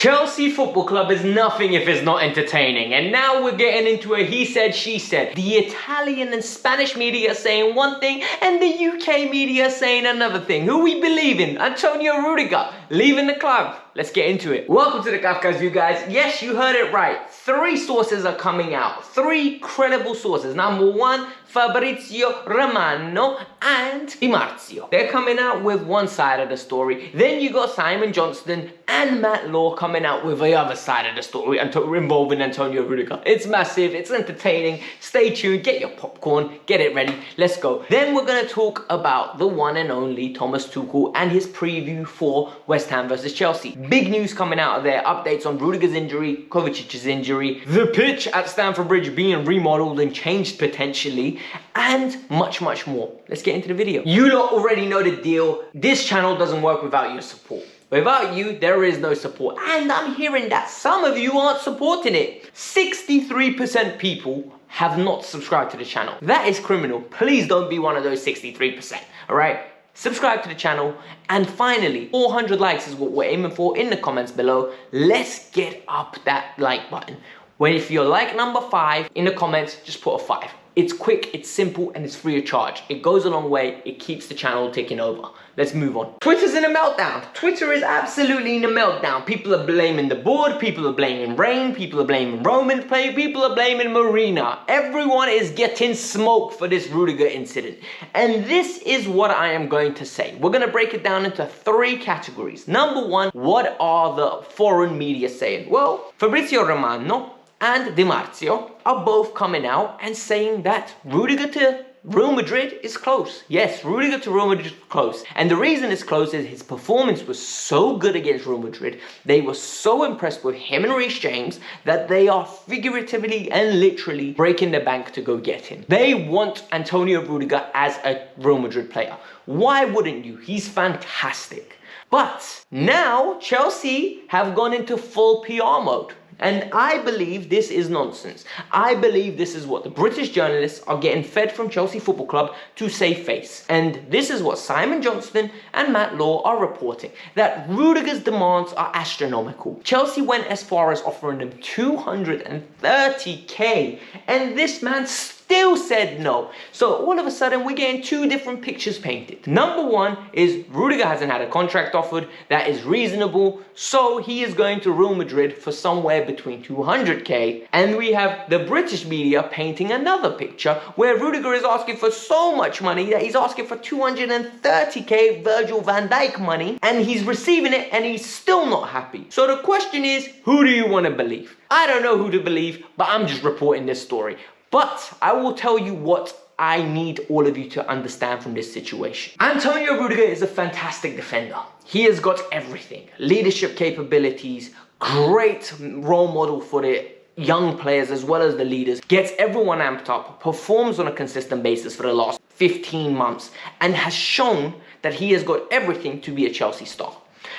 Chelsea Football Club is nothing if it's not entertaining, and now we're getting into a he said, she said. The Italian and Spanish media saying one thing, and the UK media saying another thing. Who we believe in? Antonio Rudiger leaving the club. Let's get into it. Welcome to the Kavkas View, guys. Yes, you heard it right. 3 sources are coming out. 3 credible sources. Number 1, Fabrizio Romano and Di Marzio. They're coming out with one side of the story. Then you got Simon Johnston and Matt Law coming out with the other side of the story involving Antonio Rudiger. It's massive, it's entertaining. Stay tuned, get your popcorn, get it ready. Let's go. Then we're going to talk about the one and only Thomas Tuchel and his preview for West Ham versus Chelsea. Big news coming out of there. Updates on Rudiger's injury, Kovacic's injury, the pitch at Stamford Bridge being remodeled and changed potentially, and much more. Let's get into the video. You lot already know the deal. This channel doesn't work without your support. Without you, there is no support. And I'm hearing that some of you aren't supporting it. 63% people have not subscribed to the channel. That is criminal. Please don't be one of those 63%, all right? Subscribe to the channel. And finally, 400 likes is what we're aiming for in the comments below. Let's get up that like button. When if you're like number 5 in the comments, just put a 5. It's quick, it's simple, and it's free of charge. It goes a long way. It keeps the channel ticking over. Let's move on. Twitter's in a meltdown. Twitter is absolutely in a meltdown. People are blaming the board. People are blaming Rain. People are blaming Roman play. People are blaming Marina. Everyone is getting smoke for this Rudiger incident. And this is what I am going to say. We're going to break it down into 3 categories. Number 1, what are the foreign media saying? Well, Fabrizio Romano and Di Marzio are both coming out and saying that Rudiger to Real Madrid is close. Yes, Rudiger to Real Madrid is close. And the reason it's close is his performance was so good against Real Madrid. They were so impressed with him and Reece James that they are figuratively and literally breaking the bank to go get him. They want Antonio Rudiger as a Real Madrid player. Why wouldn't you? He's fantastic. But now Chelsea have gone into full PR mode. And I believe this is nonsense. I believe this is what the British journalists are getting fed from Chelsea Football Club to save face. And this is what Simon Johnston and Matt Law are reporting, that Rudiger's demands are astronomical. Chelsea went as far as offering him 230k, and this man still said no. So all of a sudden we're getting 2 different pictures painted. Number 1 is Rudiger hasn't had a contract offered that is reasonable, so he is going to Real Madrid for somewhere between 200k, and we have the British media painting another picture where Rudiger is asking for so much money that he's asking for 230k Virgil van Dijk money, and he's receiving it and he's still not happy. So the question is, who do you want to believe? I don't know who to believe, but I'm just reporting this story. But I will tell you what I need all of you to understand from this situation. Antonio Rudiger is a fantastic defender. He has got everything. Leadership capabilities, great role model for the young players as well as the leaders, gets everyone amped up, performs on a consistent basis for the last 15 months, and has shown that he has got everything to be a Chelsea star.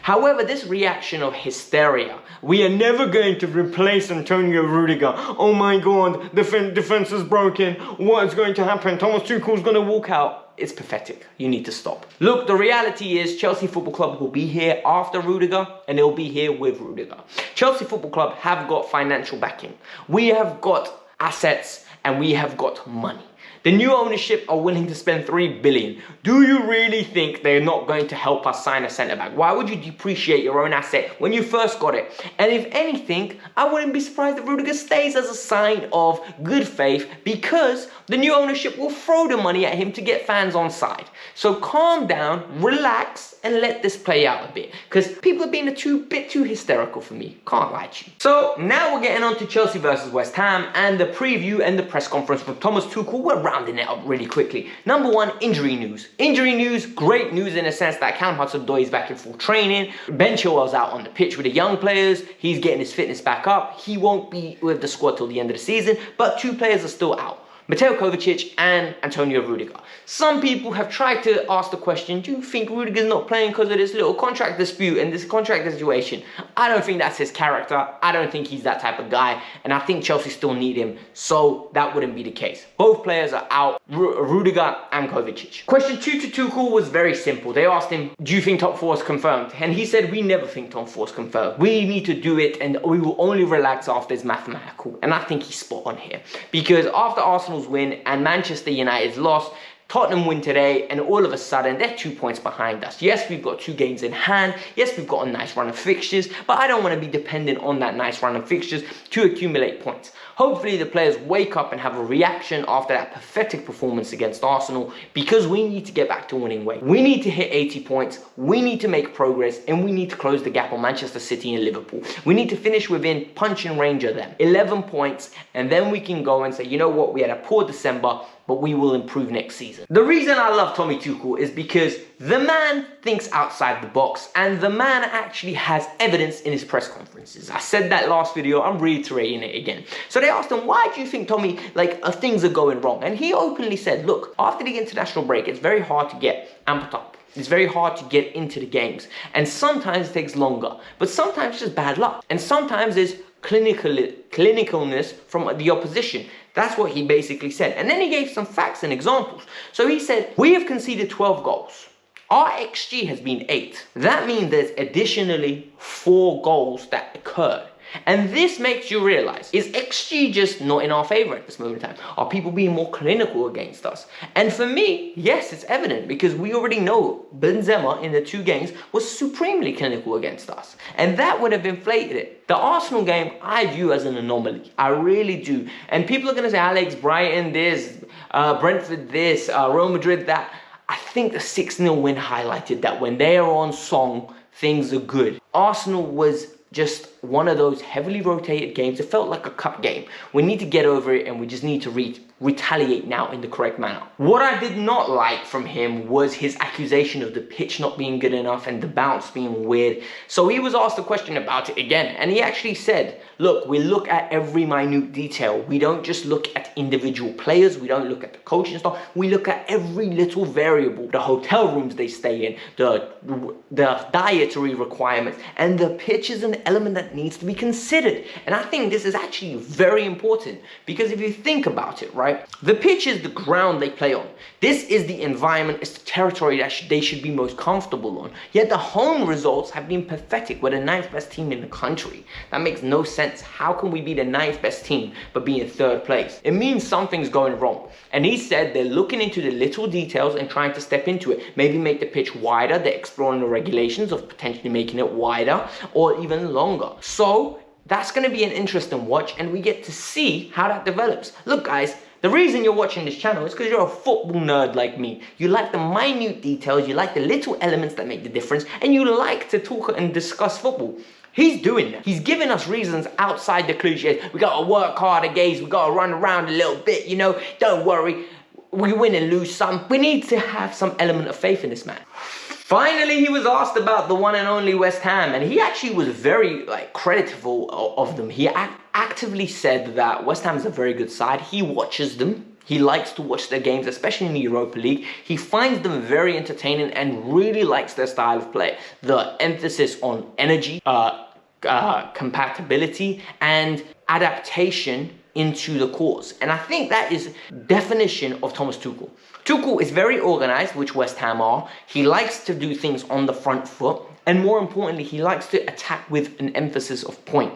However, this reaction of hysteria, we are never going to replace Antonio Rudiger. Oh my God, defense is broken. What is going to happen? Thomas Tuchel's going to walk out. It's pathetic. You need to stop. Look, the reality is Chelsea Football Club will be here after Rudiger, and they'll be here with Rudiger. Chelsea Football Club have got financial backing. We have got assets and we have got money. The new ownership are willing to spend 3 billion. Do you really think they're not going to help us sign a centre-back? Why would you depreciate your own asset when you first got it? And if anything, I wouldn't be surprised if Rudiger stays as a sign of good faith, because the new ownership will throw the money at him to get fans on side. So calm down, relax, and let this play out a bit, because people are being a bit too hysterical for me. Can't lie to you. So now we're getting on to Chelsea versus West Ham and the preview and the press conference from Thomas Tuchel. We're rounding it up really quickly. Number 1, injury news. Injury news, great news in the sense that Callum Hudson-Odoi is back in full training. Ben Chilwell's out on the pitch with the young players. He's getting his fitness back up. He won't be with the squad till the end of the season, but 2 players are still out. Mateo Kovacic and Antonio Rudiger. Some people have tried to ask the question, do you think Rudiger's not playing because of this little contract dispute and this contract situation? I don't think that's his character. I don't think he's that type of guy. And I think Chelsea still need him. So that wouldn't be the case. Both players are out, Rudiger and Kovacic. Question 2 to Tuchel was very simple. They asked him, do you think top 4 is confirmed? And he said, we never think top 4 is confirmed. We need to do it and we will only relax after it's mathematical. And I think he's spot on here. Because after Arsenal's win and Manchester United's loss, Tottenham win today, and all of a sudden, they're 2 points behind us. Yes, we've got 2 games in hand. Yes, we've got a nice run of fixtures, but I don't want to be dependent on that nice run of fixtures to accumulate points. Hopefully, the players wake up and have a reaction after that pathetic performance against Arsenal, because we need to get back to winning ways. We need to hit 80 points, we need to make progress, and we need to close the gap on Manchester City and Liverpool. We need to finish within punching range of them. 11 points, and then we can go and say, you know what, we had a poor December, but we will improve next season. The reason I love Tommy Tuchel is because the man thinks outside the box, and the man actually has evidence in his press conferences. I said that last video, I'm reiterating it again. So they asked him, why do you think, Tommy, things are going wrong? And he openly said, look, after the international break, it's very hard to get amped up. It's very hard to get into the games. And sometimes it takes longer, but sometimes it's just bad luck. And sometimes there's clinicalness from the opposition. That's what he basically said. And then he gave some facts and examples. So he said, we have conceded 12 goals. Our XG has been 8. That means there's additionally 4 goals that occurred. And this makes you realize, is XG just not in our favor at this moment in time? Are people being more clinical against us? And for me, yes, it's evident, because we already know Benzema in the 2 games was supremely clinical against us. And that would have inflated it. The Arsenal game, I view as an anomaly. I really do. And people are going to say, Alex, Brighton this, Brentford this, Real Madrid that. I think the 6-0 win highlighted that when they are on song, things are good. Arsenal was just one of those heavily rotated games. It felt like a cup game. We need to get over it, and we just need to retaliate now in the correct manner. What I did not like from him was his accusation of the pitch not being good enough and the bounce being weird. So he was asked a question about it again, and he actually said, look, we look at every minute detail. We don't just look at individual players. We don't look at the coaching staff. We look at every little variable, the hotel rooms they stay in, the dietary requirements, and the pitch is an element that needs to be considered. And I think this is actually very important, because if you think about it, right, the pitch is the ground they play on. This is the environment, it's the territory that they should be most comfortable on. Yet the home results have been pathetic. We're the 9th best team in the country. That makes no sense. How can we be the 9th best team but be in 3rd place? It means something's going wrong. And he said they're looking into the little details and trying to step into it. Maybe make the pitch wider. They're exploring the regulations of potentially making it wider or even longer. So that's going to be an interesting watch, and we get to see how that develops. Look, guys, the reason you're watching this channel is because you're a football nerd like me. You like the minute details, you like the little elements that make the difference, and you like to talk and discuss football. He's doing that. He's giving us reasons outside the cliches. We got to work harder, guys. We got to run around a little bit, you know. Don't worry. We win and lose some. We need to have some element of faith in this man. Finally, he was asked about the one and only West Ham, and he actually was very creditful of them. He actively said that West Ham is a very good side. He watches them. He likes to watch their games, especially in the Europa League. He finds them very entertaining and really likes their style of play. The emphasis on energy, compatibility, and adaptation into the cause. And I think that is definition of Thomas Tuchel. Tuchel is very organized, which West Ham are. He likes to do things on the front foot. And more importantly, he likes to attack with an emphasis of point.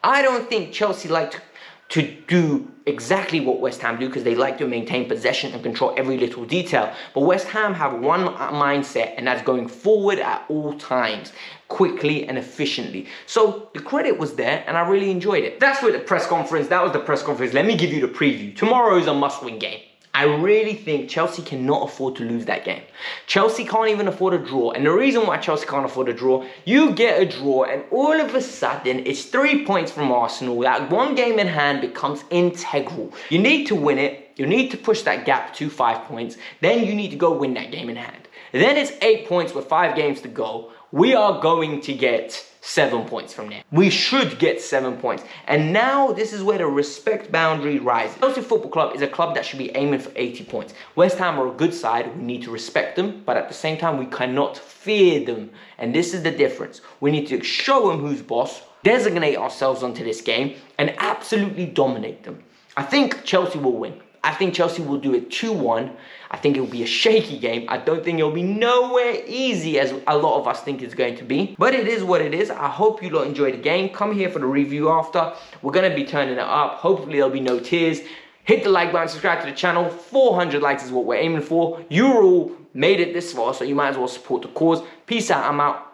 I don't think Chelsea like to do exactly what West Ham do, because they like to maintain possession and control every little detail. But West Ham have one mindset, and that's going forward at all times, quickly and efficiently. So the credit was there, and I really enjoyed it. That's with the press conference. That was the press conference. Let me give you the preview. Tomorrow is a must-win game. I really think Chelsea cannot afford to lose that game. Chelsea can't even afford a draw. And the reason why Chelsea can't afford a draw, you get a draw and all of a sudden it's 3 points from Arsenal. That one game in hand becomes integral. You need to win it. You need to push that gap to 5 points. Then you need to go win that game in hand. Then it's 8 points with 5 games to go. we are going to get 7 points from there. We should get 7 points. And now this is where the respect boundary rises. Chelsea Football Club is a club that should be aiming for 80 points. West Ham are a good side. We need to respect them, but at the same time, we cannot fear them. And this is the difference. We need to show them who's boss, designate ourselves onto this game, and absolutely dominate them. I think Chelsea will win. I think Chelsea will do it 2-1. I think it will be a shaky game. I don't think it will be nowhere easy as a lot of us think it's going to be. But it is what it is. I hope you lot enjoy the game. Come here for the review after. We're going to be turning it up. Hopefully there'll be no tears. Hit the like button, subscribe to the channel. 400 likes is what we're aiming for. You all made it this far, so you might as well support the cause. Peace out. I'm out.